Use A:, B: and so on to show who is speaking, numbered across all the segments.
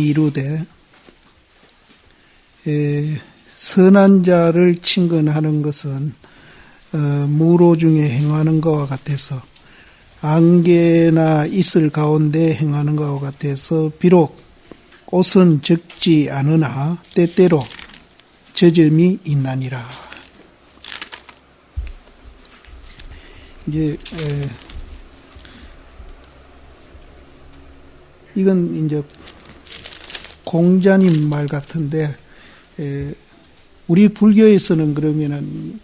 A: 이루되 선한 자를 친근하는 것은 무로 중에 행하는 것과 같아서 안개나 이슬 가운데 행하는 것과 같아서 비록 옷은 적지 않으나 때때로 저점이 있나니라. 이제 이건 이제 공자님 말 같은데 우리 불교에서는 그러면은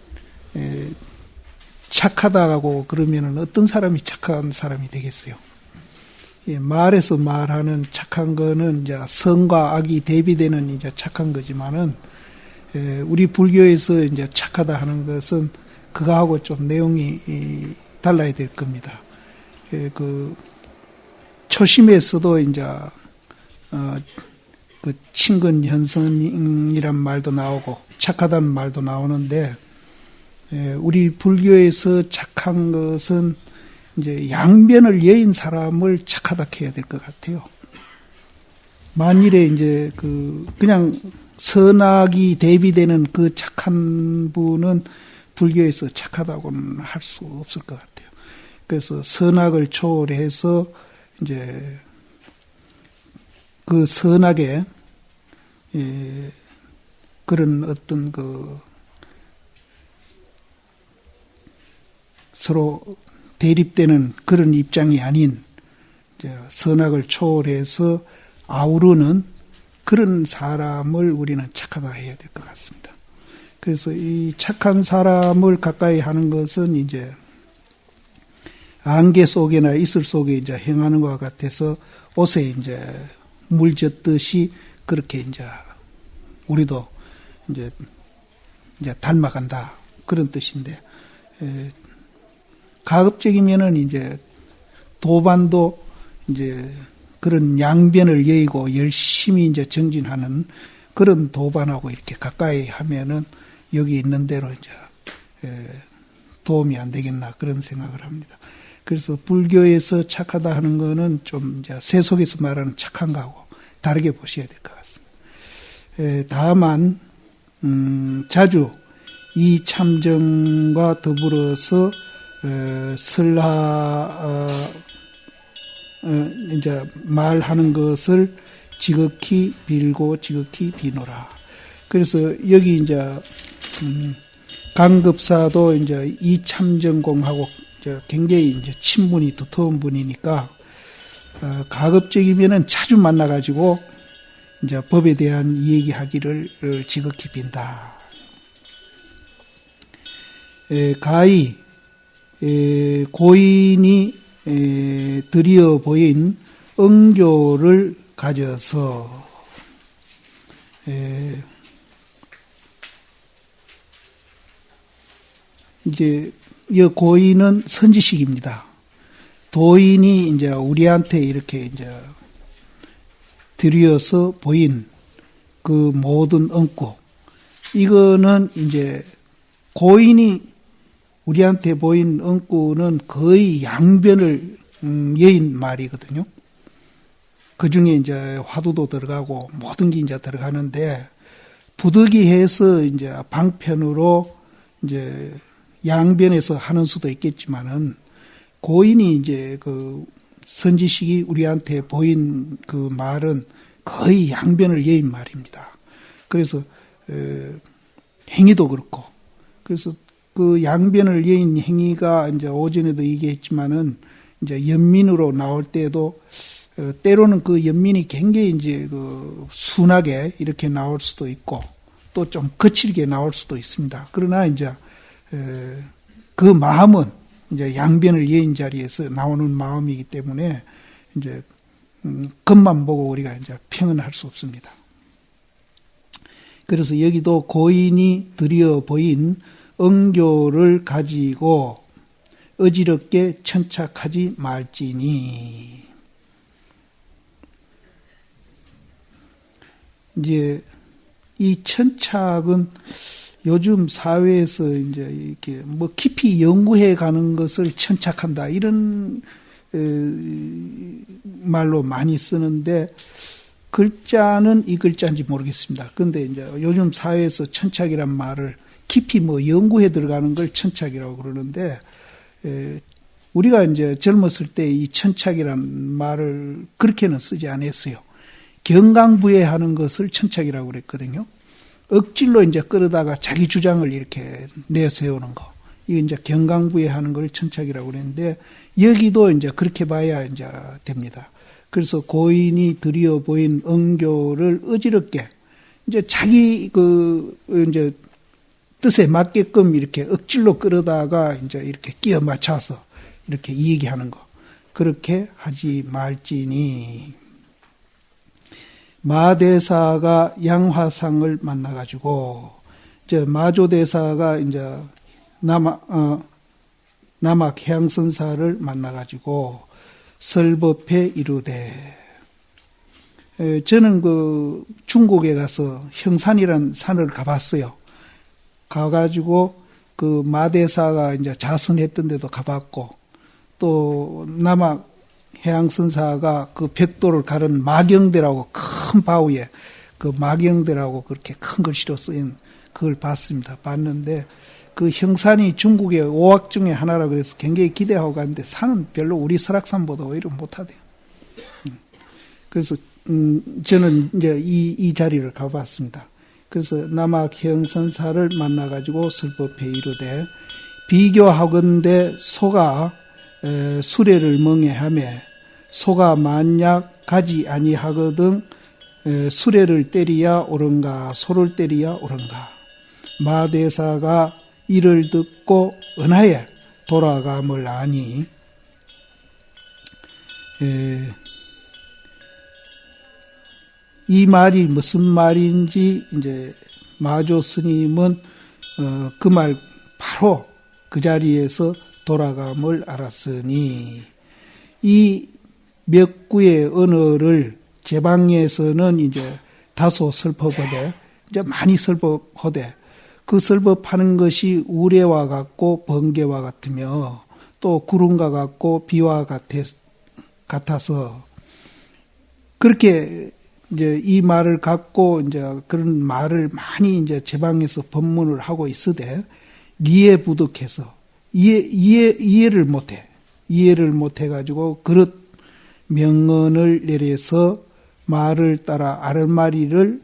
A: 착하다고 그러면은 어떤 사람이 착한 사람이 되겠어요? 말에서 말하는 착한 거는 이제 선과 악이 대비되는 이제 착한 거지만은 우리 불교에서 이제 착하다 하는 것은 그거하고 좀 내용이 달라야 될 겁니다. 그 초심에서도 이제 그 친근 현선이란 말도 나오고 착하다는 말도 나오는데 우리 불교에서 착한 것은 이제 양변을 여인 사람을 착하다 해야 될 것 같아요. 만일에 이제 그냥 선악이 대비되는 그 착한 분은 불교에서 착하다고는 할 수 없을 것 같아요. 그래서 선악을 초월해서 이제 그 선악에 그런 어떤 서로 대립되는 그런 입장이 아닌 선악을 초월해서 아우르는 그런 사람을 우리는 착하다 해야 될 것 같습니다. 그래서 이 착한 사람을 가까이 하는 것은 이제 안개 속이나 이슬 속에 이제 행하는 것과 같아서 옷에 이제 물 젖듯이 그렇게 이제 우리도 이제 닮아간다 그런 뜻인데 가급적이면은 이제 도반도 이제 그런 양변을 여의고 열심히 이제 정진하는 그런 도반하고 이렇게 가까이 하면은 여기 있는 대로 이제 도움이 안 되겠나 그런 생각을 합니다. 그래서 불교에서 착하다 하는 거는 좀 이제 세속에서 말하는 착한 거하고 다르게 보셔야 될 것 같습니다. 다만 자주 이 참정과 더불어서 설하 이제 말하는 것을 지극히 빌고 지극히 비노라. 그래서 여기 이제 강급사도 이제 이 참정공하고 굉장히 이제 친분이 두터운 분이니까 가급적이면은 자주 만나가지고 이제 법에 대한 얘기하기를 지극히 빈다. 가히 고인이 드리어 보인 응교를 가져서 이제 이 고인은 선지식입니다. 도인이 이제 우리한테 이렇게 이제 드려서 보인 그 모든恩구, 이거는 이제 고인이 우리한테 보인恩구는 거의 양변을 여인 말이거든요. 그 중에 이제 화두도 들어가고 모든 게 이제 들어가는데 부득이해서 이제 방편으로 이제 양변에서 하는 수도 있겠지만은 고인이 이제 그 선지식이 우리한테 보인 그 말은 거의 양변을 여인 말입니다. 그래서 행위도 그렇고 그래서 그 양변을 여인 행위가 이제 오전에도 얘기했지만은 이제 연민으로 나올 때도 때로는 그 연민이 굉장히 이제 그 순하게 이렇게 나올 수도 있고 또 좀 거칠게 나올 수도 있습니다. 그러나 이제 그 마음은 이제 양변을 여인 자리에서 나오는 마음이기 때문에 이제 겉만 보고 우리가 이제 평은 할 수 없습니다. 그래서 여기도 고인이 드려 보인 응교를 가지고 어지럽게 천착하지 말지니. 이제 이 천착은 요즘 사회에서 이제 이렇게 뭐 깊이 연구해 가는 것을 천착한다 이런 말로 많이 쓰는데 글자는 이 글자인지 모르겠습니다. 그런데 이제 요즘 사회에서 천착이란 말을 깊이 연구해 들어가는 걸 천착이라고 그러는데, 우리가 이제 젊었을 때 이 천착이란 말을 그렇게는 쓰지 않았어요. 경강부회하는 것을 천착이라고 그랬거든요. 억질로 이제 끌어다가 자기 주장을 이렇게 내세우는 거. 이게 이제 경강부회하는 걸 천착이라고 그랬는데, 여기도 이제 그렇게 봐야 이제 됩니다. 그래서 고인이 드리어 보인 응교를 어지럽게 이제 자기 이제 뜻에 맞게끔 이렇게 억질로 끌어다가 이제 이렇게 끼워 맞춰서 이렇게 얘기하는 거. 그렇게 하지 말지니. 마대사가 양화상을 만나가지고, 이제 마조대사가 이제 남학 해양선사를 만나가지고 설법해 이르되, 저는 중국에 가서 형산이란 산을 가봤어요. 가가지고 마대사가 이제 자선했던 데도 가봤고, 또 남학 해양선사가 벽돌을 가른 마경대라고 큰 바위에 마경대라고 그렇게 큰 글씨로 쓰인 그걸 봤습니다. 봤는데 그 형산이 중국의 5학 중에 하나라 그래서 굉장히 기대하고 갔는데 산은 별로 우리 설악산보다 오히려 못하대요. 그래서 저는 이제 이 자리를 가봤습니다. 그래서 남학 해양선사를 만나가지고 설법해 이르되, 비교하건대 소가 수레를 멍해하며 소가 만약 가지 아니하거든 수레를 때리야 옳은가 소를 때리야 옳은가. 마대사가 이를 듣고 은하에 돌아감을 아니, 이 말이 무슨 말인지 이제 마조 스님은 그 말 바로 그 자리에서 돌아감을 알았으니, 이 몇 구의 언어를 제방에서는 이제 다소 설법하되, 이제 많이 설법하되, 그 설법하는 것이 우레와 같고 번개와 같으며 또 구름과 같고 비와 같아서 그렇게 이제 이 말을 갖고 이제 그런 말을 많이 이제 제방에서 법문을 하고 있으되 리에 부득해서 이해를 못해. 이해를 못해가지고 그릇 명언을 내려서 말을 따라 아랫마리를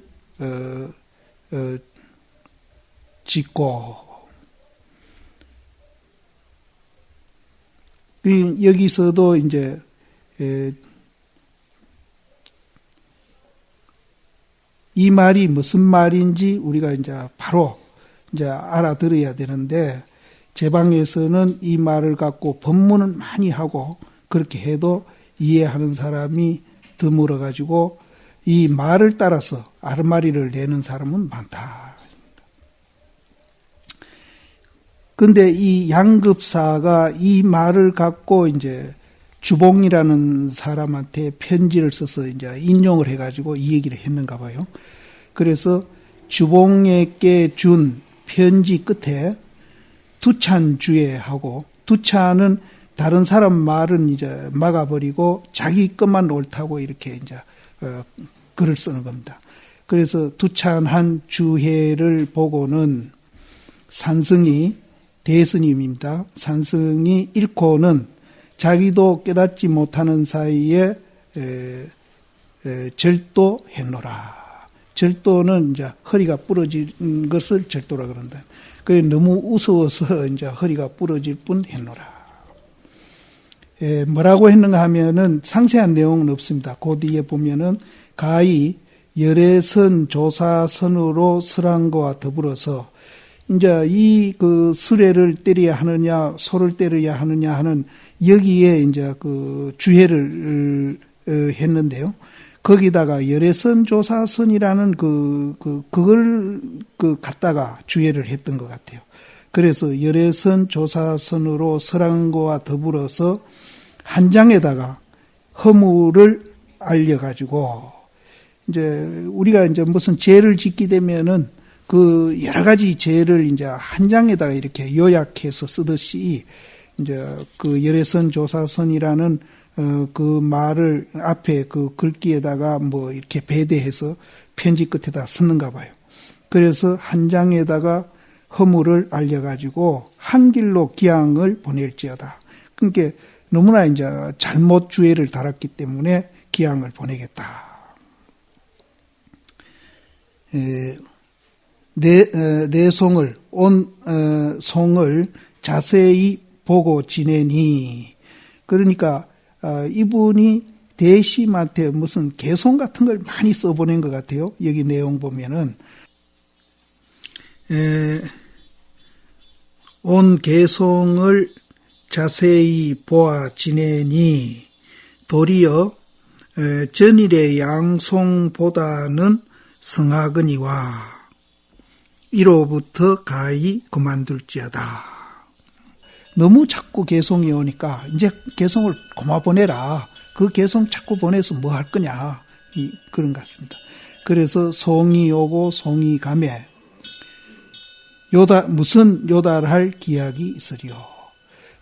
A: 짓고, 여기서도 이제 이 말이 무슨 말인지 우리가 이제 바로 이제 알아들어야 되는데, 제방에서는 이 말을 갖고 법문은 많이 하고 그렇게 해도 이해하는 사람이 드물어 가지고 이 말을 따라서 아르마리를 내는 사람은 많다. 근데 이 양급사가 이 말을 갖고 이제 주봉이라는 사람한테 편지를 써서 이제 인용을 해가지고 이 얘기를 했는가 봐요. 그래서 주봉에게 준 편지 끝에 두찬주예하고, 두찬은 다른 사람 말은 이제 막아버리고 자기 것만 옳다고 이렇게 이제 글을 쓰는 겁니다. 그래서 두찬한 주해를 보고는 산승이 대스님입니다. 산승이 읽고는 자기도 깨닫지 못하는 사이에 절도했노라. 절도는 이제 허리가 부러진 것을 절도라 그런다. 그 너무 우스워서 이제 허리가 부러질 뿐 했노라. 뭐라고 했는가 하면은 상세한 내용은 없습니다. 그 뒤에 보면은 가히 열애선 조사선으로 설한 것과 더불어서 이제 이 수레를 때려야 하느냐 소를 때려야 하느냐 하는 여기에 이제 주해를 했는데요. 거기다가 열애선 조사선이라는 그걸 갖다가 주해를 했던 것 같아요. 그래서 열애선 조사선으로 설한 것과 더불어서 한 장에다가 허물을 알려가지고, 이제 우리가 이제 무슨 죄를 짓게 되면은 여러 가지 죄를 이제 한 장에다가 이렇게 요약해서 쓰듯이, 이제 열애선 조사선이라는 그 말을 앞에 그 글귀에다가 뭐 이렇게 배대해서 편지 끝에다 썼는가 봐요. 그래서 한 장에다가 허물을 알려가지고 한 길로 기항을 보낼지어다. 그러니까 너무나 이제 잘못 주애를 달았기 때문에 기항을 보내겠다. 내송을 송을 자세히 보고 지내니, 그러니까 이분이 대심한테 무슨 개송 같은 걸 많이 써보낸 것 같아요. 여기 내용 보면은 온 개송을 자세히 보아 지내니 도리어 전일의 양송보다는 성하거니와 이로부터 가히 그만둘지어다. 너무 자꾸 개송이 오니까 이제 개송을 그만 보내라. 그 개송 자꾸 보내서 뭐 할 거냐. 그런 것 같습니다. 그래서 송이 오고 송이 가매 무슨 요달할 기약이 있으리요.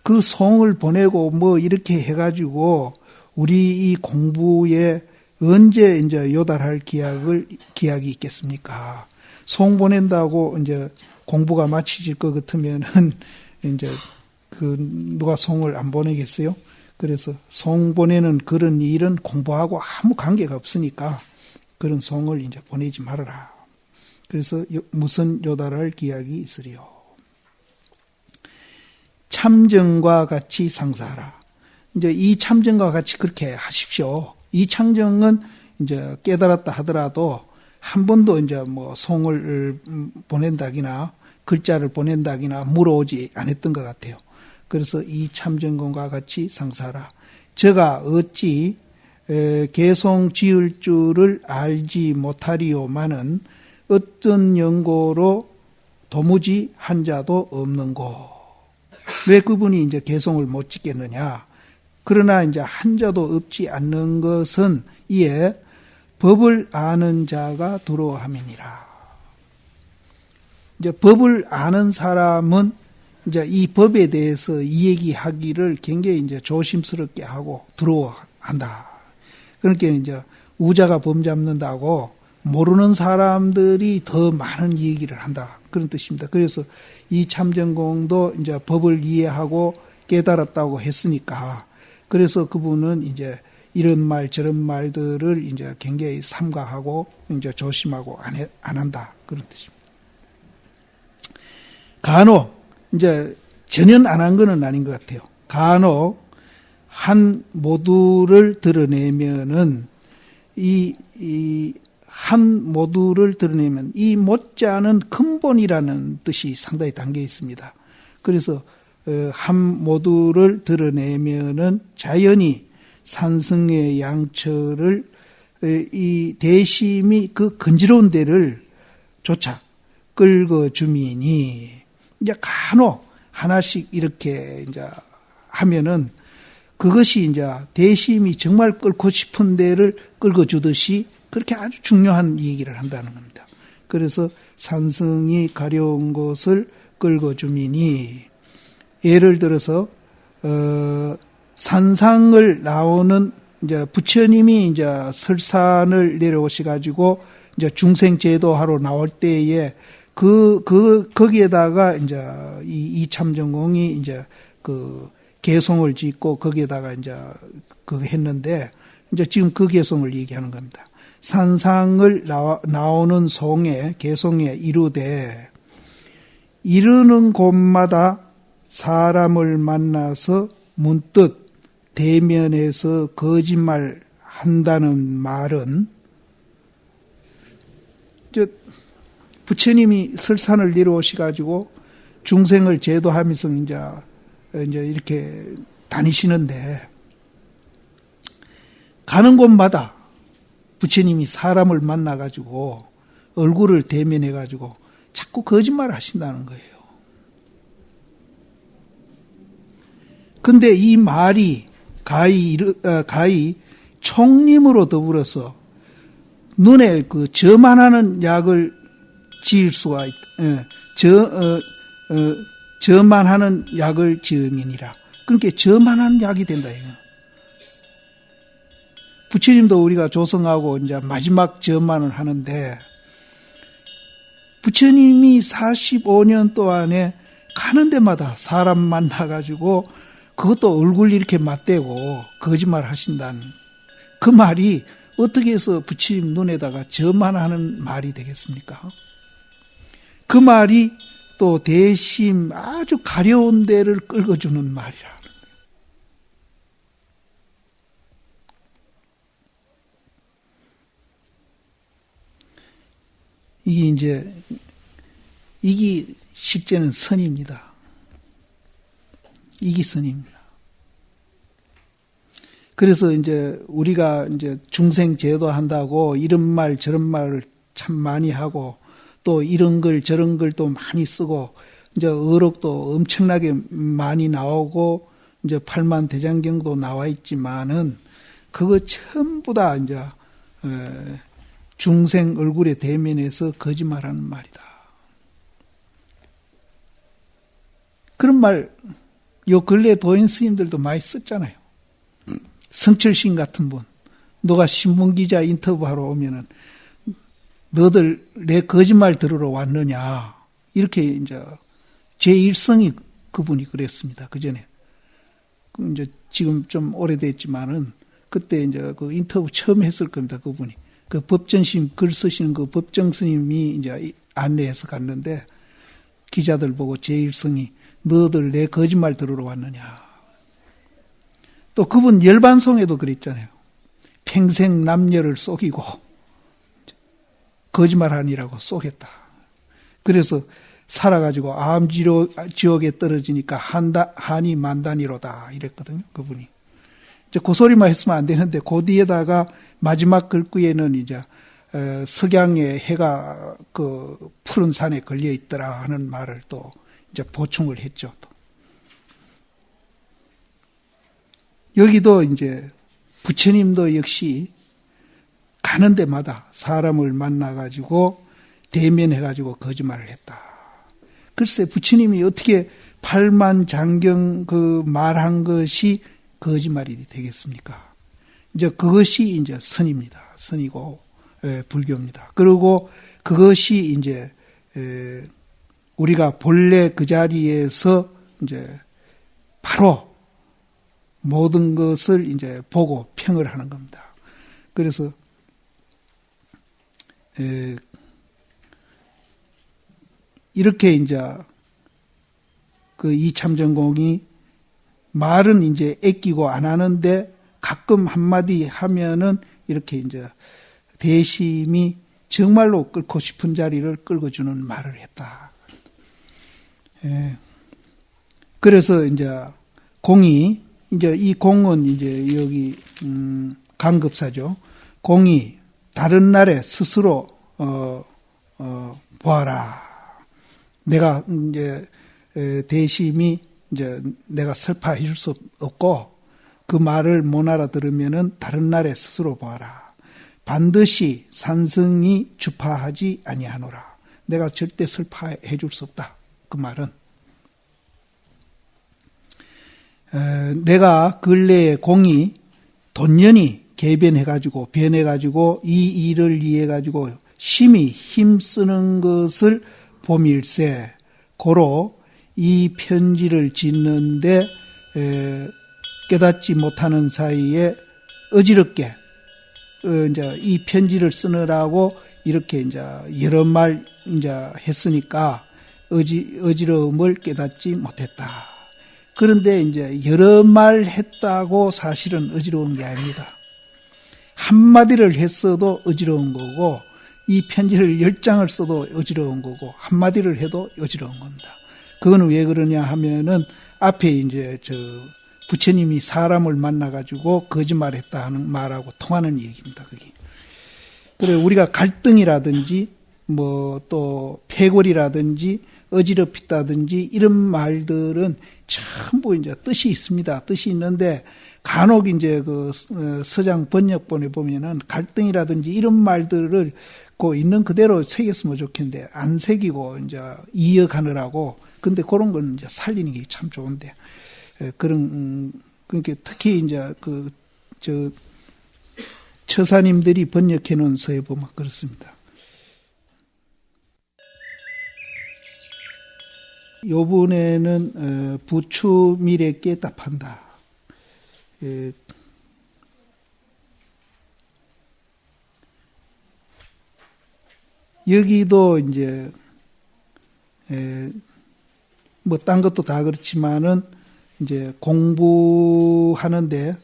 A: 그 송을 보내고 뭐 이렇게 해가지고 우리 이 공부에 언제 이제 요달할 기약이 있겠습니까? 송 보낸다고 이제 공부가 마치질 것 같으면은 이제 누가 송을 안 보내겠어요? 그래서 송 보내는 그런 일은 공부하고 아무 관계가 없으니까 그런 송을 이제 보내지 말아라. 그래서 무슨 요달할 기약이 있으리요. 참정과 같이 상사하라. 이제 이 참정과 같이 그렇게 하십시오. 이 참정은 이제 깨달았다 하더라도 한 번도 이제 뭐 송을 보낸다기나 글자를 보낸다기나 물어오지 않았던 것 같아요. 그래서 이 참정과 같이 상사하라. 저가 어찌 개송 지을 줄을 알지 못하리요마는 어떤 연고로 도무지 한 자도 없는고. 왜 그분이 이제 개송을 못 짓겠느냐. 그러나 이제 한 자도 없지 않는 것은 이에 법을 아는 자가 두려워함이니라. 이제 법을 아는 사람은 이제 이 법에 대해서 이 얘기하기를 굉장히 이제 조심스럽게 하고 두려워한다. 그러니까 이제 우자가 범 잡는다고 모르는 사람들이 더 많은 얘기를 한다. 그런 뜻입니다. 그래서 이 참정공도 이제 법을 이해하고 깨달았다고 했으니까 그래서 그분은 이제 이런 말 저런 말들을 이제 굉장히 삼가하고 이제 조심하고 안 한다. 그런 뜻입니다. 간혹 이제 전혀 안 한 거는 아닌 것 같아요. 간혹 한 모두를 드러내면은 이 한 모두를 드러내면 이 못지않은 근본이라는 뜻이 상당히 담겨 있습니다. 그래서 한 모두를 드러내면은 자연히 산성의 양처를 이 대심이 그 건지러운 데를 조차 긁어주미니 이제 간혹 하나씩 이렇게 이제 하면은 그것이 이제 대심이 정말 끓고 싶은 데를 긁어주듯이 그렇게 아주 중요한 얘기를 한다는 겁니다. 그래서 산성이 가려운 것을 긁어주미니 예를 들어서 산상을 나오는 이제 부처님이 이제 설산을 내려오셔 가지고 이제 중생 제도하러 나올 때에 거기에다가 이제 이 참정공이 이제 그 개송을 짓고 거기에다가 이제 그거 했는데 이제 지금 그 개송을 얘기하는 겁니다. 산상을 나오는 송에 개송에 이르되 이르는 곳마다 사람을 만나서 문득 대면해서 거짓말 한다는 말은 부처님이 설산을 내려오셔가지고 중생을 제도하면서 이제 이렇게 다니시는데 가는 곳마다 부처님이 사람을 만나가지고 얼굴을 대면해가지고 자꾸 거짓말을 하신다는 거예요. 근데 이 말이 가히 총림으로 더불어서 눈에 그 저만하는 약을 지을 수가 있다. 저만하는 약을 지음이니라. 그러니까 저만하는 약이 된다. 부처님도 우리가 조성하고 이제 마지막 점만을 하는데 부처님이 45년 동안에 가는 데마다 사람 만나가지고 그것도 얼굴 이렇게 맞대고 거짓말 하신다는 그 말이 어떻게 해서 부처님 눈에다가 저만하는 말이 되겠습니까? 그 말이 또 대심 아주 가려운 데를 끌어주는 말이라. 이게 실제는 선입니다. 이게 선입니다. 그래서 이제 우리가 이제 중생 제도한다고 이런 말 저런 말을 참 많이 하고 또 이런 걸 저런 걸 또 많이 쓰고 이제 어록도 엄청나게 많이 나오고 이제 팔만대장경도 나와 있지만은 그거 전부 다 이제 중생 얼굴에 대면해서 거짓말하는 말이다. 그런 말, 요 근래 도인 스님들도 많이 썼잖아요. 성철신 같은 분, 너가 신문기자 인터뷰하러 오면은 너들 내 거짓말 들으러 왔느냐. 이렇게 이제 제1성이 그분이 그랬습니다. 그 전에. 이제 지금 좀 오래됐지만은 그때 이제 그 인터뷰 처음 했을 겁니다. 그분이. 그 법전심 글 쓰시는 그 법정 스님이 이제 안내해서 갔는데 기자들 보고 제1성이 너들 내 거짓말 들으러 왔느냐. 또 그분 열반송에도 그랬잖아요. 평생 남녀를 속이고 거짓말하니라고 쏘겠다. 그래서 살아가지고 암지옥에 떨어지니까 한이 만단이로다 이랬거든요. 그분이. 이제 그 소리만 했으면 안 되는데 그 뒤에다가 마지막 글귀에는 이제 석양의 해가 그 푸른 산에 걸려 있더라 하는 말을 또 이제 보충을 했죠. 또. 여기도 이제 부처님도 역시 가는 데마다 사람을 만나가지고 대면해가지고 거짓말을 했다. 글쎄 부처님이 어떻게 팔만장경 그 말한 것이 거짓말이 되겠습니까? 이제 그것이 이제 선입니다. 선이고 불교입니다. 그리고 그것이 이제 우리가 본래 그 자리에서 이제 바로 모든 것을 이제 보고 평을 하는 겁니다. 그래서 이렇게 이제 그 이참전공이 말은 이제 애끼고 안 하는데 가끔 한마디 하면은 이렇게 이제 대심이 정말로 끌고 싶은 자리를 끌어주는 말을 했다. 그래서 이제 공이 이제 이 공은 이제 여기 강급사죠. 공이 다른 날에 스스로 보아라. 내가 이제 대심이 이제 내가 설파해 줄 수 없고 그 말을 못 알아들으면은 다른 날에 스스로 보아라. 반드시 산성이 주파하지 아니하노라. 내가 절대 설파해 줄 수 없다. 그 말은 내가 근래에 공이 돈연히 개변해가지고 변해가지고 이 일을 위해가지고 심히 힘쓰는 것을 봄일세 고로 이 편지를 짓는데 깨닫지 못하는 사이에 어지럽게 이제 이 편지를 쓰느라고 이렇게 이제 여러 말 이제 했으니까 어지러움을 깨닫지 못했다. 그런데 이제 여러 말 했다고 사실은 어지러운 게 아닙니다. 한마디를 했어도 어지러운 거고 이 편지를 10장을 써도 어지러운 거고 한마디를 해도 어지러운 겁니다. 그건 왜 그러냐 하면은 앞에 이제 부처님이 사람을 만나가지고 거짓말했다 하는 말하고 통하는 얘기입니다. 그게. 그래 우리가 갈등이라든지 뭐 또 패골이라든지 어지럽히다든지 이런 말들은 전부 이제 뜻이 있습니다. 뜻이 있는데 간혹 이제 그 서장 번역본에 보면은 갈등이라든지 이런 말들을 그 있는 그대로 새겼으면 좋겠는데 안 새기고 이제 이어가느라고 근데 그런 건 이제 살리는 게 참 좋은데 그런 그러니까 특히 이제 처사님들이 번역해 놓은 서에 보면 그렇습니다. 요번에는 부추 미래 깨답한다. 여기도 이제 뭐 딴 것도 다 그렇지만은 이제 공부하는데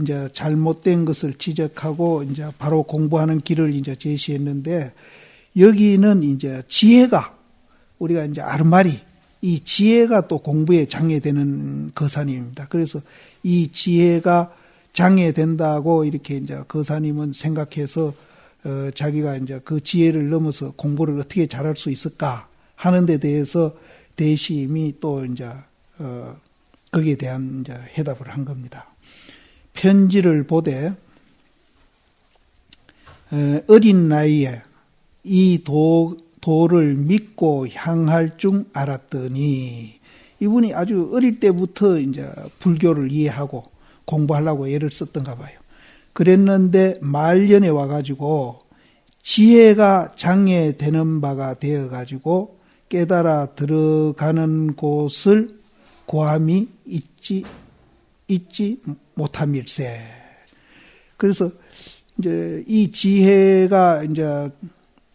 A: 이제 잘못된 것을 지적하고 이제 바로 공부하는 길을 이제 제시했는데, 여기는 이제 지혜가, 우리가 이제 아르마리, 이 지혜가 또 공부에 장애되는 거사님입니다. 그래서 이 지혜가 장애된다고 이렇게 이제 거사님은 생각해서 자기가 이제 그 지혜를 넘어서 공부를 어떻게 잘할 수 있을까 하는 데 대해서 대심이 또 이제 거기에 대한 이제 해답을 한 겁니다. 편지를 보되 어린 나이에 이 도를 믿고 향할 줄 알았더니, 이분이 아주 어릴 때부터 이제 불교를 이해하고 공부하려고 애를 썼던가 봐요. 그랬는데 말년에 와가지고 지혜가 장애되는 바가 되어가지고 깨달아 들어가는 곳을 고함이 잊지 못함일세. 그래서 이제 이 지혜가 이제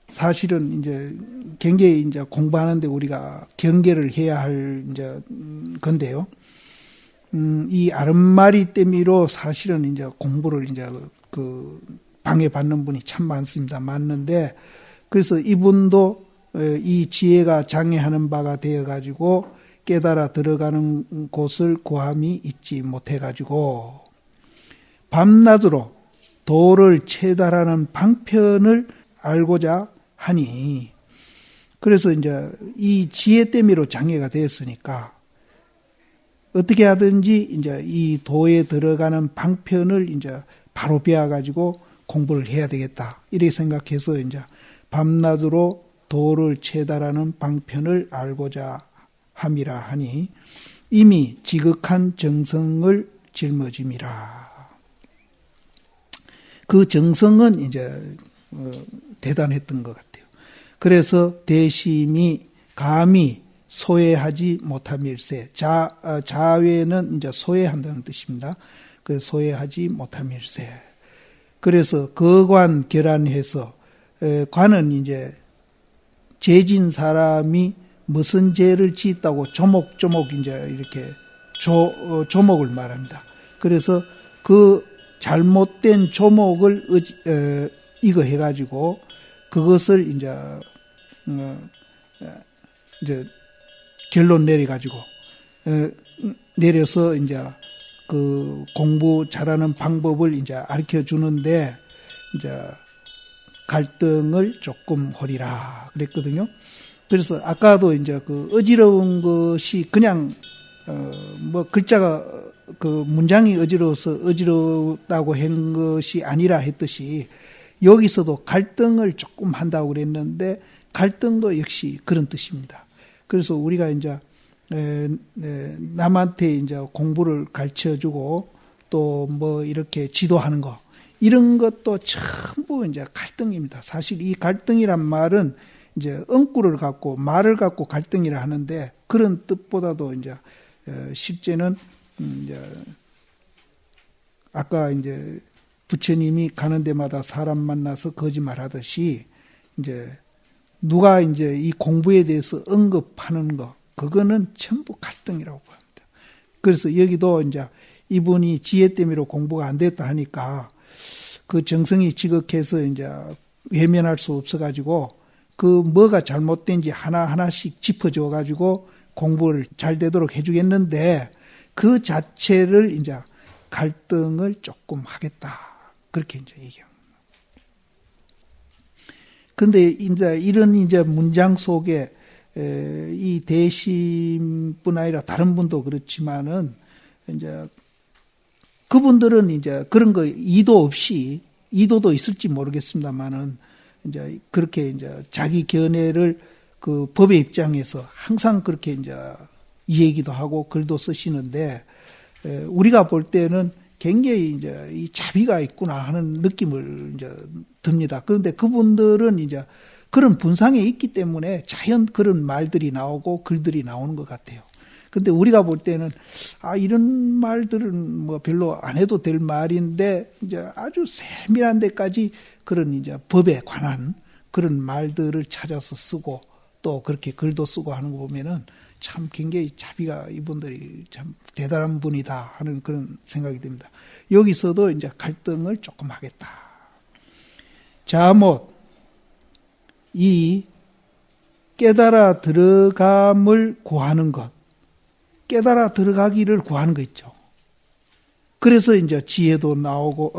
A: 사실은 이제 굉장히 이제 공부하는데 우리가 경계를 해야 할 이제 건데요. 이 아름마리 때미로 사실은 이제 공부를 이제 그 방해받는 분이 참 많습니다. 많는데, 그래서 이분도 이 지혜가 장애하는 바가 되어가지고 깨달아 들어가는 곳을 고함이 잊지 못해가지고 밤낮으로 도를 체달하는 방편을 알고자 하니, 그래서 이제 이 지혜 때미로 장애가 됐으니까 어떻게 하든지 이제 이 도에 들어가는 방편을 이제 바로 배워가지고 공부를 해야 되겠다, 이렇게 생각해서 이제 밤낮으로 도를 체달하는 방편을 알고자 함이라 하니 이미 지극한 정성을 짊어짐이라. 그 정성은 이제 대단했던 것 같아요. 그래서 대심이 감히 소외하지 못함일세. 자외는 이제 소외한다는 뜻입니다. 그 소외하지 못함일세. 그래서 거관 결안해서, 관은 이제 죄진 사람이 무슨 죄를 지었다고 조목조목 이제 이렇게 조목을 말합니다. 그래서 그 잘못된 조목을 이거 해가지고 그것을 이제 결론 내려가지고 내려서 이제 그 공부 잘하는 방법을 이제 가르쳐 주는데, 이제 갈등을 조금 허리라 그랬거든요. 그래서 아까도 이제 그 어지러운 것이 그냥 뭐 글자가 그 문장이 어지러워서 어지럽다고 한 것이 아니라 했듯이, 여기서도 갈등을 조금 한다고 그랬는데 갈등도 역시 그런 뜻입니다. 그래서 우리가 이제 남한테 이제 공부를 가르쳐주고 또 뭐 이렇게 지도하는 거, 이런 것도 전부 이제 갈등입니다. 사실 이 갈등이란 말은 이제 엉꾸를 갖고 말을 갖고 갈등이라 하는데, 그런 뜻보다도 이제 실제는 이제 아까 이제 부처님이 가는 데마다 사람 만나서 거짓말하듯이 이제 누가 이제 이 공부에 대해서 언급하는 거, 그거는 전부 갈등이라고 봅니다. 그래서 여기도 이제 이분이 지혜 때문에 공부가 안 됐다 하니까 그 정성이 지극해서 이제 외면할 수 없어가지고 그 뭐가 잘못된지 하나하나씩 짚어줘 가지고 공부를 잘 되도록 해주겠는데, 그 자체를 이제 갈등을 조금 하겠다, 그렇게 이제 얘기합니다. 근데 이제 이런 이제 문장 속에 이 대심뿐 아니라 다른 분도 그렇지만은 이제 그분들은 이제 그런 거 이도 없이, 이도도 있을지 모르겠습니다만은 이제 그렇게 이제 자기 견해를 그 법의 입장에서 항상 그렇게 이제 이 얘기도 하고 글도 쓰시는데, 우리가 볼 때는 굉장히 이제 이 자비가 있구나 하는 느낌을 이제 듭니다. 그런데 그분들은 이제 그런 분상에 있기 때문에 자연 그런 말들이 나오고 글들이 나오는 것 같아요. 근데 우리가 볼 때는 이런 말들은 뭐 별로 안 해도 될 말인데 이제 아주 세밀한 데까지 그런 이제 법에 관한 그런 말들을 찾아서 쓰고 또 그렇게 글도 쓰고 하는 거 보면은 참 굉장히 자비가 이분들이 참 대단한 분이다 하는 그런 생각이 듭니다. 여기서도 이제 갈등을 조금 하겠다. 자못 이 깨달아 들어감을 구하는 것, 깨달아 들어가기를 구하는 거 있죠. 그래서 이제 지혜도 나오고,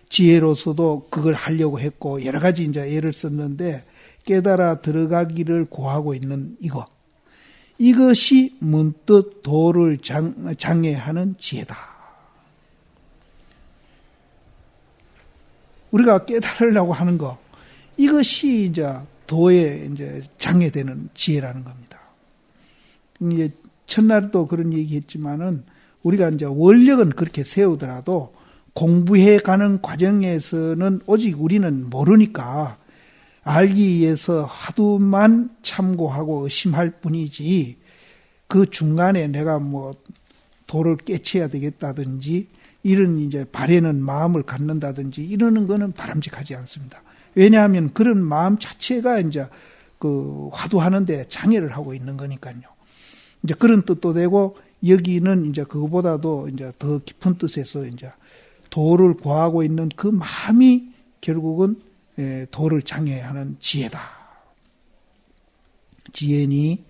A: 지혜로서도 그걸 하려고 했고, 여러 가지 이제 예를 썼는데, 깨달아 들어가기를 구하고 있는 이것. 이것이 문득 도를 장애하는 지혜다. 우리가 깨달으려고 하는 것, 이것이 이제 도에 이제 장애되는 지혜라는 겁니다. 이제 첫날도 그런 얘기 했지만은 우리가 이제 원력은 그렇게 세우더라도 공부해 가는 과정에서는 오직 우리는 모르니까 알기 위해서 하도만 참고하고 의심할 뿐이지 그 중간에 내가 뭐 도를 깨쳐야 되겠다든지 이런 이제 바라는 마음을 갖는다든지 이러는 거는 바람직하지 않습니다. 왜냐하면 그런 마음 자체가 이제 그 화두하는데 장애를 하고 있는 거니까요. 이제 그런 뜻도 되고 여기는 이제 그거보다도 이제 더 깊은 뜻에서 이제 도를 구하고 있는 그 마음이 결국은 도를 장애하는 지혜다. 지혜니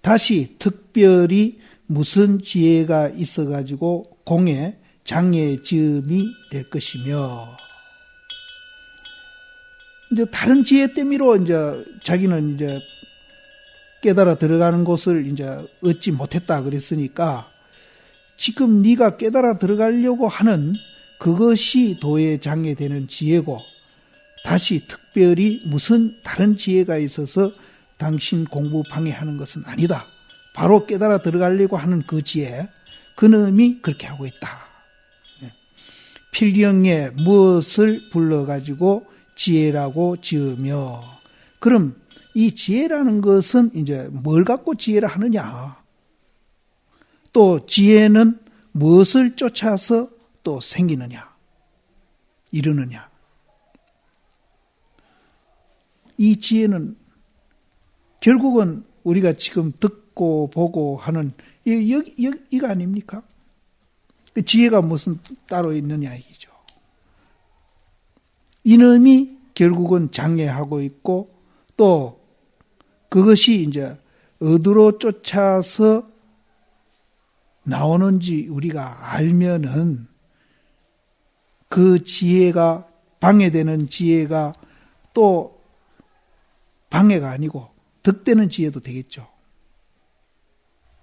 A: 다시 특별히 무슨 지혜가 있어가지고 공에 장애지음이 될 것이며 이제 다른 지혜 때문으로 이제 자기는 이제 깨달아 들어가는 곳을 이제 얻지 못했다 그랬으니까 지금 네가 깨달아 들어가려고 하는 그것이 도에 장애되는 지혜고 다시 특별히 무슨 다른 지혜가 있어서 당신 공부 방해하는 것은 아니다. 바로 깨달아 들어가려고 하는 그 지혜, 그놈이 그렇게 하고 있다. 필경에 무엇을 불러가지고 지혜라고 지으며 그럼 이 지혜라는 것은 이제 뭘 갖고 지혜를 하느냐? 또 지혜는 무엇을 쫓아서 또 생기느냐? 이루느냐? 이 지혜는 결국은 우리가 지금 듣고 보고 하는 이거 아닙니까? 지혜가 무슨 따로 있느냐 이기죠. 이놈이 결국은 장애하고 있고 또 그것이 이제 어디로 쫓아서 나오는지 우리가 알면은 그 지혜가 방해되는 지혜가 또 방해가 아니고 득되는 지혜도 되겠죠.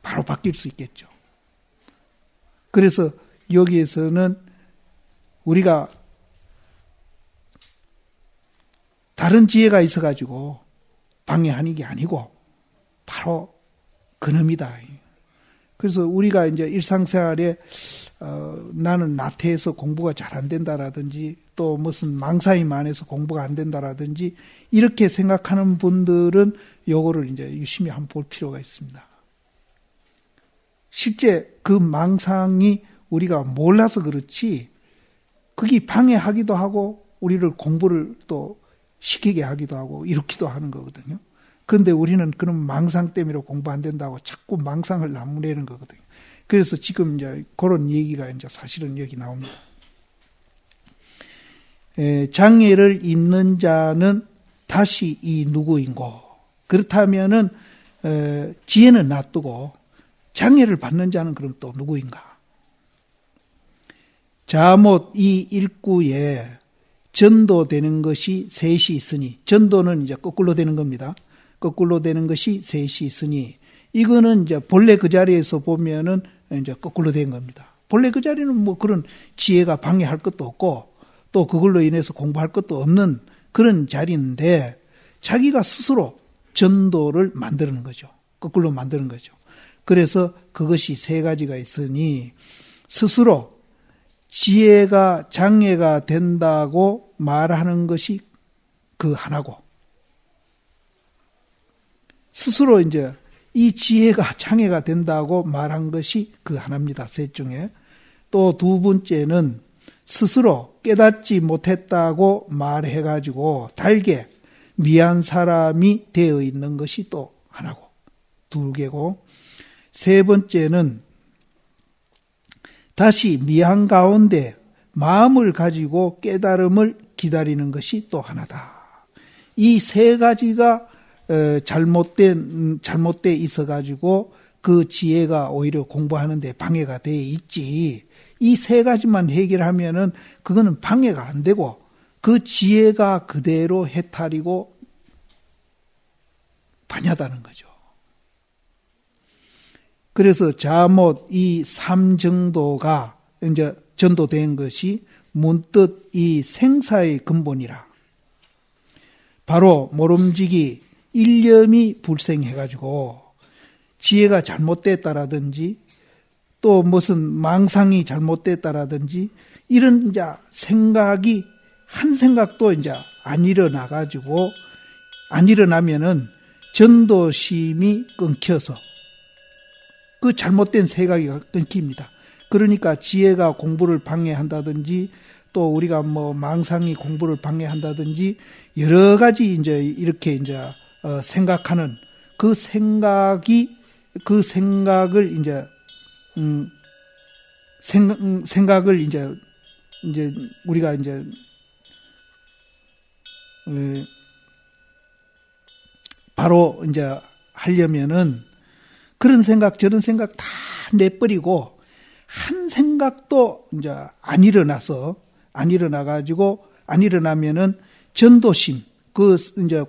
A: 바로 바뀔 수 있겠죠. 그래서 여기에서는 우리가 다른 지혜가 있어가지고 방해하는 게 아니고 바로 그놈이다. 그래서 우리가 이제 일상생활에 나는 나태해서 공부가 잘 안 된다라든지 또 무슨 망상이 많아서 공부가 안 된다라든지 이렇게 생각하는 분들은 요거를 이제 유심히 한번 볼 필요가 있습니다. 실제 그 망상이 우리가 몰라서 그렇지 그게 방해하기도 하고 우리를 공부를 또 시키게 하기도 하고 이렇기도 하는 거거든요. 그런데 우리는 그런 망상 때문에 공부 안 된다고 자꾸 망상을 나무내는 거거든요. 그래서 지금 이제 그런 얘기가 이제 사실은 여기 나옵니다. 장애를 입는 자는 다시 이 누구인고? 그렇다면은 지혜는 놔두고 장애를 받는 자는 그럼 또 누구인가? 자못 이 일구에 전도되는 것이 셋이 있으니 전도는 이제 거꾸로 되는 겁니다. 거꾸로 되는 것이 셋이 있으니 이거는 이제 본래 그 자리에서 보면은 이제 거꾸로 된 겁니다. 본래 그 자리는 뭐 그런 지혜가 방해할 것도 없고 또 그걸로 인해서 공부할 것도 없는 그런 자리인데 자기가 스스로 전도를 만드는 거죠. 거꾸로 만드는 거죠. 그래서 그것이 세 가지가 있으니 스스로 지혜가 장애가 된다고 말하는 것이 그 하나고, 스스로 이제 이 지혜가 장애가 된다고 말한 것이 그 하나입니다. 셋 중에. 또 두 번째는 스스로 깨닫지 못했다고 말해가지고 달게 미한 사람이 되어 있는 것이 또 하나고, 두 개고, 세 번째는 다시 미한 가운데 마음을 가지고 깨달음을 기다리는 것이 또 하나다. 이 세 가지가 잘못돼 있어가지고 그 지혜가 오히려 공부하는데 방해가 돼 있지. 이 세 가지만 해결하면은 그거는 방해가 안 되고 그 지혜가 그대로 해탈이고 반야다는 거죠. 그래서 자못 이 삼정도가 이제 전도된 것이 문득 이 생사의 근본이라. 바로 모름지기 일념이 불생해가지고 지혜가 잘못됐다라든지 또 무슨 망상이 잘못됐다라든지 이런 이제 생각이 한 생각도 이제 안 일어나가지고 안 일어나면은 전도심이 끊겨서 그 잘못된 생각이 끊깁니다. 그러니까 지혜가 공부를 방해한다든지 또 우리가 뭐 망상이 공부를 방해한다든지 여러 가지 이제 이렇게 이제 생각하는 그 생각을 이제 생각을 이제 우리가 이제 바로 이제 하려면은 그런 생각 저런 생각 다 내버리고 한 생각도 이제 안 일어나면은 전도심 그 이제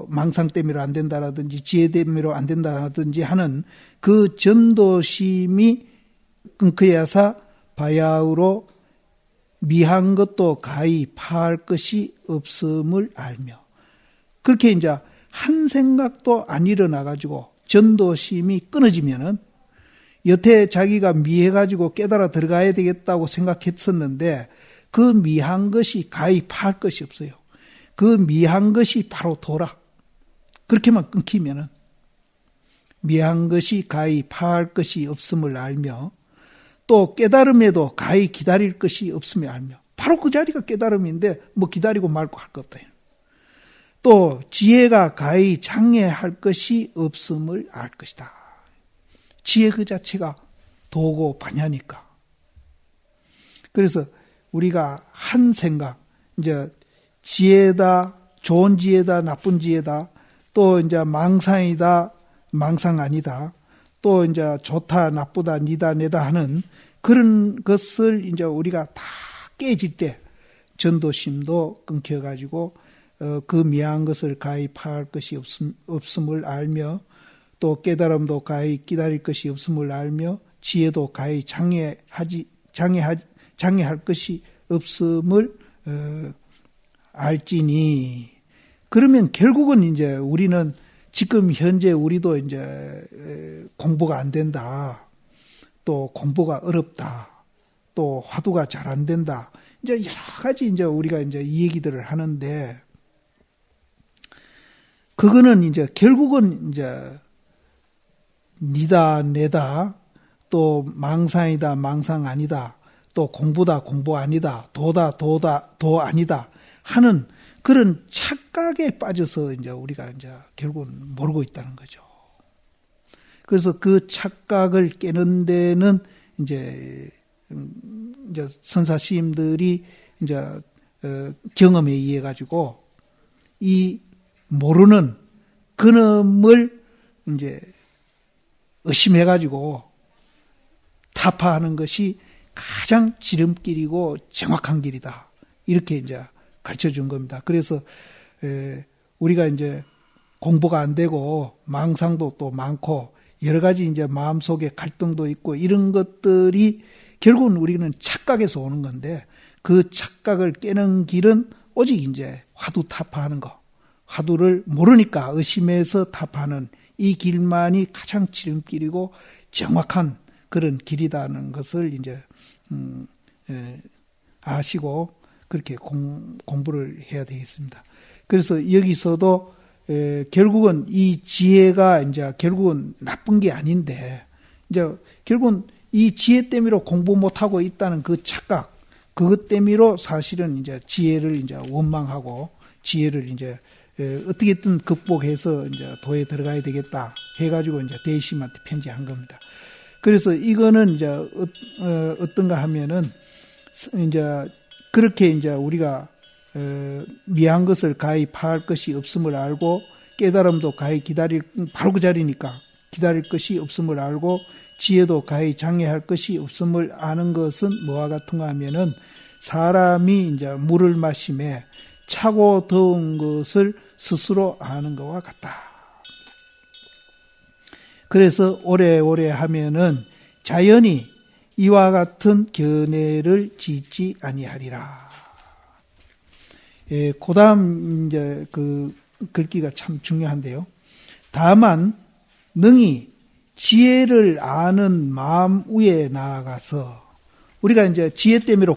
A: 망상 때문에 안 된다라든지 지혜 때문에 안 된다라든지 하는 그 전도심이 끊겨야사 바야흐로 미한 것도 가히 파할 것이 없음을 알며 그렇게 이제 한 생각도 안 일어나가지고 전도심이 끊어지면은 여태 자기가 미해가지고 깨달아 들어가야 되겠다고 생각했었는데 그 미한 것이 가히 파할 것이 없어요. 그 미한 것이 바로 도라. 그렇게만 끊기면은 미한 것이 가히 파할 것이 없음을 알며 또 깨달음에도 가히 기다릴 것이 없음을 알며 바로 그 자리가 깨달음인데 뭐 기다리고 말고 할 것 없다. 또 지혜가 가히 장애할 것이 없음을 알 것이다. 지혜 그 자체가 도고 반야니까. 그래서 우리가 한 생각, 이제 지혜다, 좋은 지혜다, 나쁜 지혜다, 또 이제 망상이다, 망상 아니다, 또 이제 좋다, 나쁘다, 니다, 내다 하는 그런 것을 이제 우리가 다 깨질 때 전도심도 끊겨가지고 그 미한 것을 가히 파할 것이 없음을 알며 또 깨달음도 가히 기다릴 것이 없음을 알며 지혜도 가히 장애할 것이 없음을 알지니 그러면 결국은 이제 우리는 지금 현재 우리도 이제 공부가 안 된다. 또 공부가 어렵다. 또 화두가 잘 안 된다. 이제 여러 가지 이제 우리가 이제 이 얘기들을 하는데 그거는 이제 결국은 이제 니다, 내다, 또 망상이다, 망상 아니다, 또 공부다, 공부 아니다, 도다, 도 아니다 하는 그런 착각에 빠져서 이제 우리가 이제 결국은 모르고 있다는 거죠. 그래서 그 착각을 깨는 데는 이제 선사시임들이 이제 경험에 의해 가지고 이 모르는 그놈을 이제 의심해가지고 타파하는 것이 가장 지름길이고 정확한 길이다. 이렇게 이제 가르쳐 준 겁니다. 그래서 우리가 이제 공부가 안 되고 망상도 또 많고 여러 가지 이제 마음속에 갈등도 있고 이런 것들이 결국은 우리는 착각에서 오는 건데 그 착각을 깨는 길은 오직 이제 화두 타파하는 거. 화두를 모르니까 의심해서 타파하는 이 길만이 가장 지름길이고 정확한 그런 길이다는 것을 이제 아시고 그렇게 공부를 해야 되겠습니다. 그래서 여기서도 결국은 이 지혜가 이제 결국은 나쁜 게 아닌데 이제 결국은 이 지혜 때문에 공부 못하고 있다는 그 착각, 그것 때문에 사실은 이제 지혜를 이제 원망하고 지혜를 이제 어떻게든 극복해서 이제 도에 들어가야 되겠다 해가지고 이제 대심한테 편지한 겁니다. 그래서 이거는 이제 어떤가 하면은 이제 그렇게 이제 우리가 미한 것을 가히 파할 것이 없음을 알고 깨달음도 가히 바로 그 자리니까 기다릴 것이 없음을 알고 지혜도 가히 장애할 것이 없음을 아는 것은 뭐와 같은가 하면은 사람이 이제 물을 마심에 차고 더운 것을 스스로 아는 것과 같다. 그래서 오래오래 하면은 자연히 이와 같은 견해를 짓지 아니하리라. 그다음 이제 그 글귀가 참 중요한데요. 다만 능히 지혜를 아는 마음 위에 나아가서 우리가 이제 지혜 때문에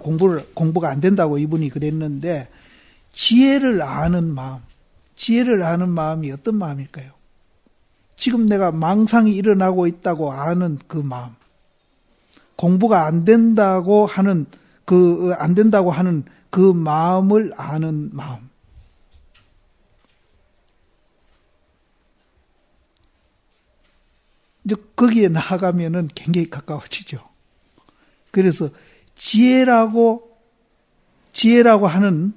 A: 공부가 안 된다고 이분이 그랬는데 지혜를 아는 마음이 어떤 마음일까요? 지금 내가 망상이 일어나고 있다고 아는 그 마음, 공부가 안 된다고 하는 그 마음을 아는 마음. 이제 거기에 나아가면은 굉장히 가까워지죠. 그래서 지혜라고 하는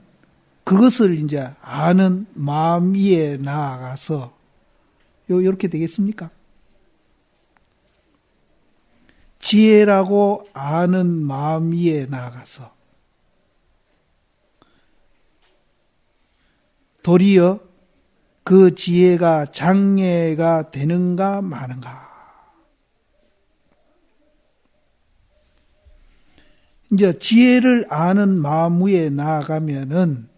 A: 그것을 이제 아는 마음 위에 나아가서 이렇게 되겠습니까? 지혜라고 아는 마음 위에 나아가서 도리어 그 지혜가 장애가 되는가 마는가. 이제 지혜를 아는 마음 위에 나아가면은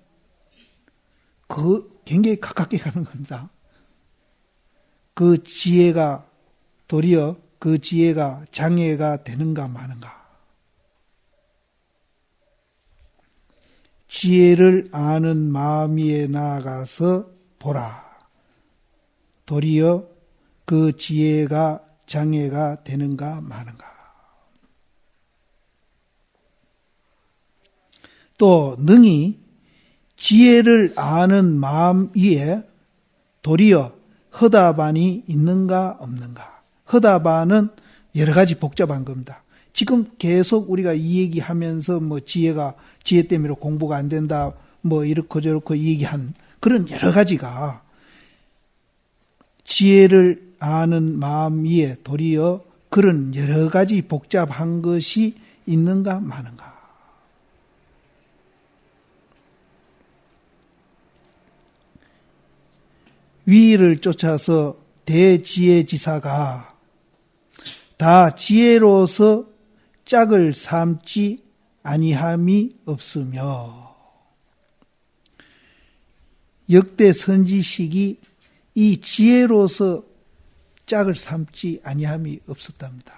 A: 그 굉장히 가깝게 가는 겁니다. 그 지혜가 도리어 그 지혜가 장애가 되는가 마는가. 지혜를 아는 마음 위에 나아가서 보라. 도리어 그 지혜가 장애가 되는가 마는가. 또 능히 지혜를 아는 마음 위에 도리어 허다반이 있는가 없는가. 허다반은 여러 가지 복잡한 겁니다. 지금 계속 우리가 이 얘기하면서 뭐 지혜 때문에 공부가 안 된다, 뭐 이렇고 저렇고 얘기한 그런 여러 가지가 지혜를 아는 마음 위에 도리어 그런 여러 가지 복잡한 것이 있는가 마는가. 위를 쫓아서 대지혜지사가 다 지혜로서 짝을 삼지 아니함이 없으며 역대 선지식이 이 지혜로서 짝을 삼지 아니함이 없었답니다.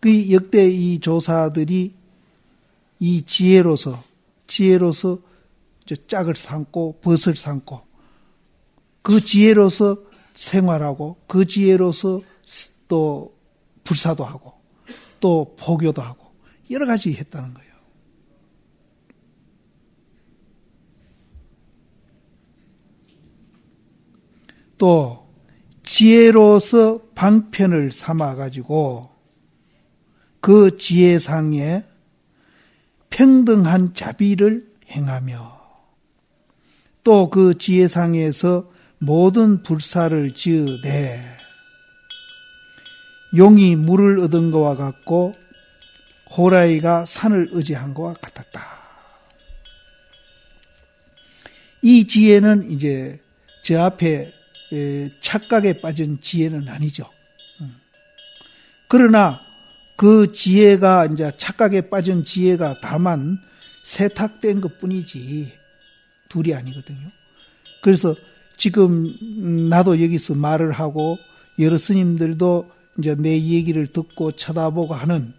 A: 그 역대 이 조사들이 이 지혜로서 짝을 삼고 벗을 삼고 그 지혜로서 생활하고 그 지혜로서 또 불사도 하고 또 포교도 하고 여러 가지 했다는 거예요. 또 지혜로서 방편을 삼아가지고 그 지혜상에 평등한 자비를 행하며 또 그 지혜상에서 모든 불사를 지으되 용이 물을 얻은 것과 같고 호라이가 산을 의지한 것과 같았다. 이 지혜는 이제 저 앞에 착각에 빠진 지혜는 아니죠. 그러나 그 지혜가 이제 착각에 빠진 지혜가 다만 세탁된 것뿐이지 둘이 아니거든요. 그래서 지금 나도 여기서 말을 하고 여러 스님들도 이제 내 얘기를 듣고 쳐다보고 하는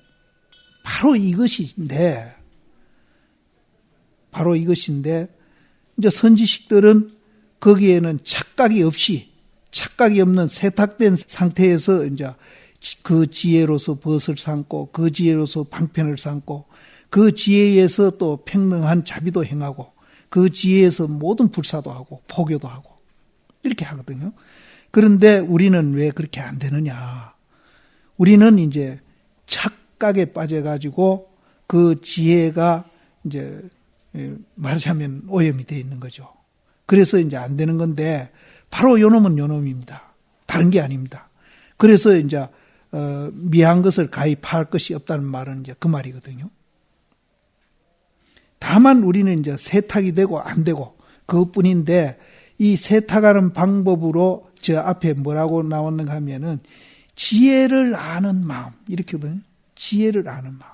A: 바로 이것인데, 이제 선지식들은 거기에는 착각이 없는 세탁된 상태에서 이제 그 지혜로서 벗을 삼고, 그 지혜로서 방편을 삼고, 그 지혜에서 또 평등한 자비도 행하고, 그 지혜에서 모든 불사도 하고, 포교도 하고, 이렇게 하거든요. 그런데 우리는 왜 그렇게 안 되느냐? 우리는 이제 착각에 빠져가지고 그 지혜가 이제 말하자면 오염이 되어 있는 거죠. 그래서 이제 안 되는 건데, 바로 요놈은 요놈입니다. 다른 게 아닙니다. 그래서 이제 미한 것을 가입할 것이 없다는 말은 이제 그 말이거든요. 다만 우리는 이제 세탁이 되고 안 되고 그것뿐인데, 이 세탁하는 방법으로 저 앞에 뭐라고 나왔는가 하면은 지혜를 아는 마음, 이렇게거든요. 지혜를 아는 마음.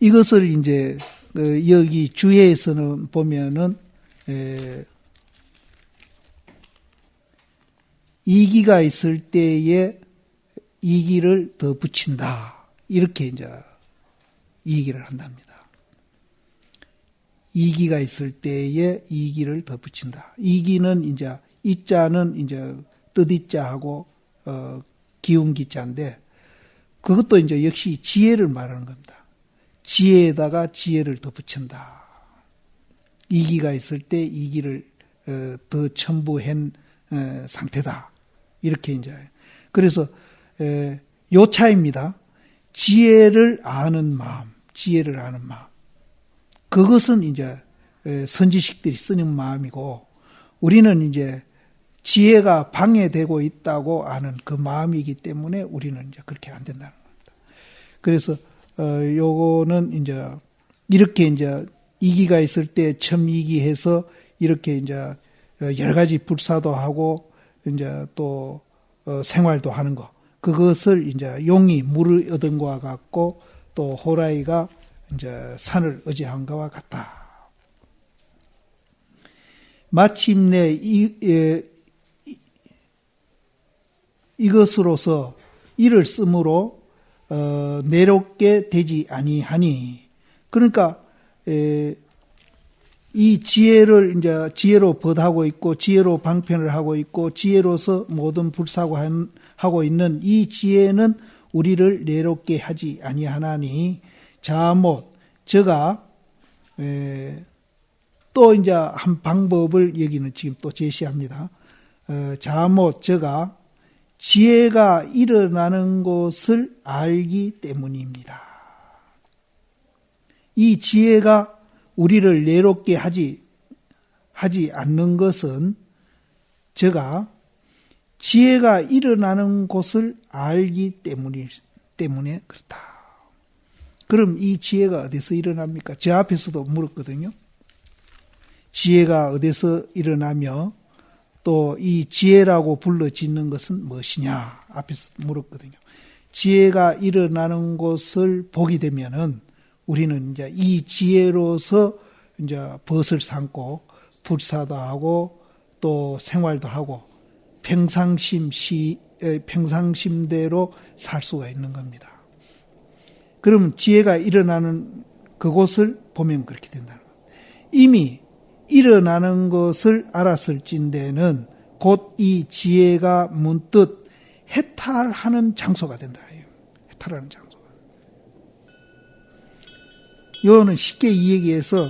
A: 이것을 이제 여기 주에서는 보면은 이기가 있을 때에 이기를 더 붙인다. 이렇게 이제 이기를 한답니다. 이기가 있을 때에 이기를 더 붙인다. 이기는 이제 이자는 이제 뜻이자하고 기운 기자인데, 그것도 이제 역시 지혜를 말하는 겁니다. 지혜에다가 지혜를 더 붙인다. 이기가 있을 때 이기를 더 첨부한 상태다. 이렇게 이제 그래서 요 차이입니다. 지혜를 아는 마음, 그것은 이제 선지식들이 쓰는 마음이고, 우리는 이제 지혜가 방해되고 있다고 아는 그 마음이기 때문에 우리는 이제 그렇게 안 된다는 겁니다. 그래서 요거는 이제 이렇게 이제 이기가 있을 때 첨이기해서 이렇게 이제 여러 가지 불사도 하고 이제 또 생활도 하는 거, 그것을 이제 용이 물을 얻은 것과 같고, 또 호라이가 이제 산을 의지한 것과 같다. 마침내 이것으로서 이를 쓰므로 내롭게 되지 아니하니. 그러니까 이 지혜를 이제 지혜로 벗하고 있고, 지혜로 방편을 하고 있고, 지혜로서 모든 불사고 하고 있는 이 지혜는 우리를 내롭게 하지 아니하나니, 자못, 저가 또 이제 한 방법을 여기는 지금 또 제시합니다. 자못, 저가 지혜가 일어나는 것을 알기 때문입니다. 이 지혜가 우리를 내롭게 하지 않는 것은 저가 지혜가 일어나는 곳을 알기 때문에 그렇다. 그럼 이 지혜가 어디서 일어납니까? 제 앞에서도 물었거든요. 지혜가 어디서 일어나며 또 이 지혜라고 불러짓는 것은 무엇이냐? 앞에서 물었거든요. 지혜가 일어나는 곳을 보게 되면은 우리는 이제 이 지혜로서 이제 벗을 삼고 불사도 하고 또 생활도 하고 평상심대로 살 수가 있는 겁니다. 그럼 지혜가 일어나는 그곳을 보면 그렇게 된다는 거예요. 이미 일어나는 것을 알았을진대는 곧 이 지혜가 문득 해탈하는 장소가 된다. 해탈하는 장소가. 이거는 쉽게 이 얘기해서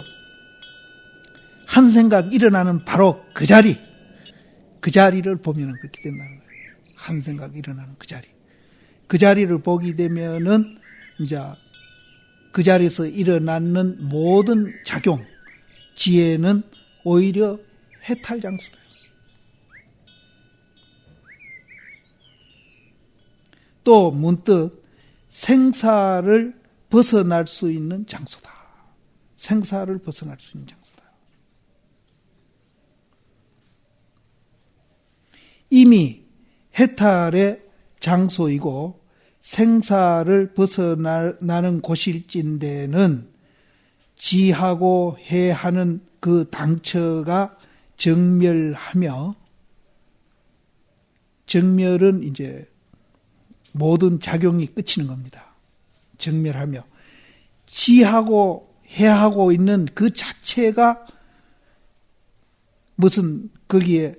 A: 한 생각 일어나는 바로 그 자리를 보면 그렇게 된다는 거예요. 한 생각 일어나는 그 자리를 보게 되면은 이제 그 자리에서 일어나는 모든 작용, 지혜는 오히려 해탈 장소예요. 또 문득 생사를 벗어날 수 있는 장소다. 생사를 벗어날 수 있는 장소다. 이미 해탈의 장소이고 생사를 벗어나는 곳일진대는 지하고 해하는 그 당처가 정멸하며 정멸은 이제 모든 작용이 끝이는 겁니다. 정멸하며 지하고 해하고 있는 그 자체가 무슨 거기에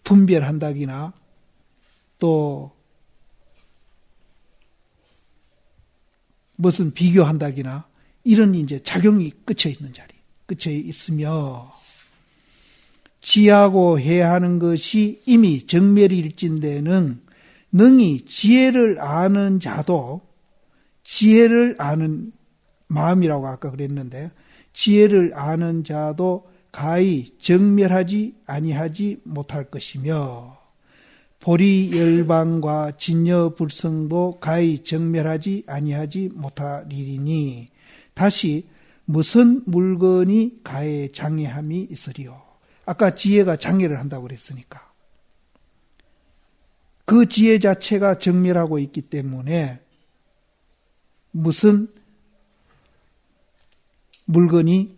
A: 분별한다기나 또 무슨 비교한다기나 이런 이제 작용이 끝에 있는 자리, 끝에 있으며 지하고 해하는 것이 이미 정멸일진대는 능히 지혜를 아는 자도 지혜를 아는 마음이라고 아까 그랬는데 지혜를 아는 자도 가히 정멸하지 아니하지 못할 것이며 보리 열방과 진여 불성도 가히 정멸하지 아니하지 못하리니 다시 무슨 물건이 가히 장애함이 있으리요. 아까 지혜가 장애를 한다고 그랬으니까 그 지혜 자체가 정멸하고 있기 때문에 무슨 물건이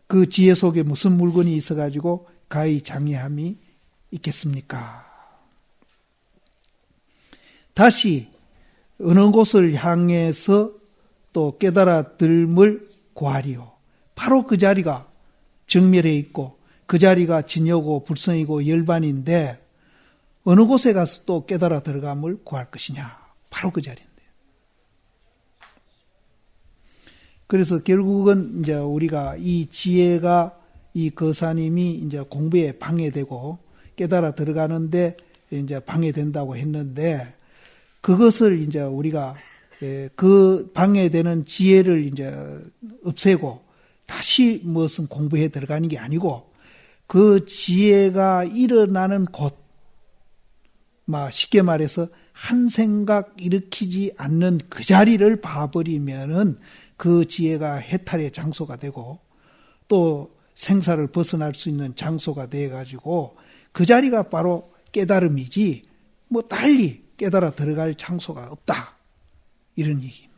A: 그 지혜 속에 무슨 물건이 있어가지고 가히 장애함이 있겠습니까? 다시 어느 곳을 향해서 또 깨달아 들물 구하리요. 바로 그 자리가 정멸해 있고 그 자리가 진여고 불성이고 열반인데 어느 곳에 가서 또 깨달아 들어감을 구할 것이냐. 바로 그 자리인데. 그래서 결국은 이제 우리가 이 지혜가 이 거사님이 이제 공부에 방해되고 깨달아 들어가는데 이제 방해된다고 했는데 그것을 이제 우리가 그 방해되는 지혜를 이제 없애고 다시 무슨 공부에 들어가는 게 아니고 그 지혜가 일어나는 곳, 쉽게 말해서 한 생각 일으키지 않는 그 자리를 봐버리면은 그 지혜가 해탈의 장소가 되고 또 생사를 벗어날 수 있는 장소가 돼가지고 그 자리가 바로 깨달음이지 달리 깨달아 들어갈 장소가 없다. 이런 얘기입니다.